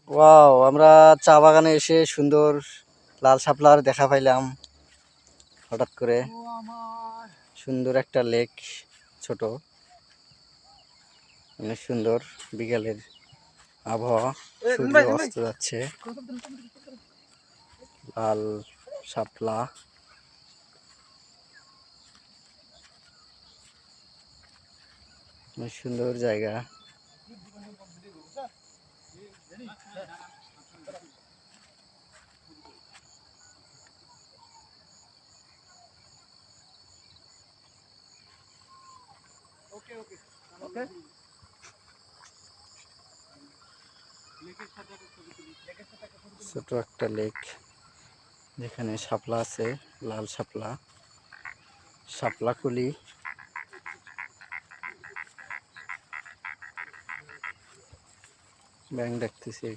Wow, আমরা চা বাগানে এসে সুন্দর লাল শাপলার দেখা পাইলাম হঠাৎ করে। সুন্দর একটা লেক, ছোট, অনেক সুন্দর। বিকালের আবহাওয়া, সূর্য অস্ত যাচ্ছে। লাল শাপলা, অনেক সুন্দর জায়গা। ছোট একটা লেক, যেখানে শাপলা আছে, লাল শাপলা, শাপলাকুলি। ব্যাঙ দেখতেছি।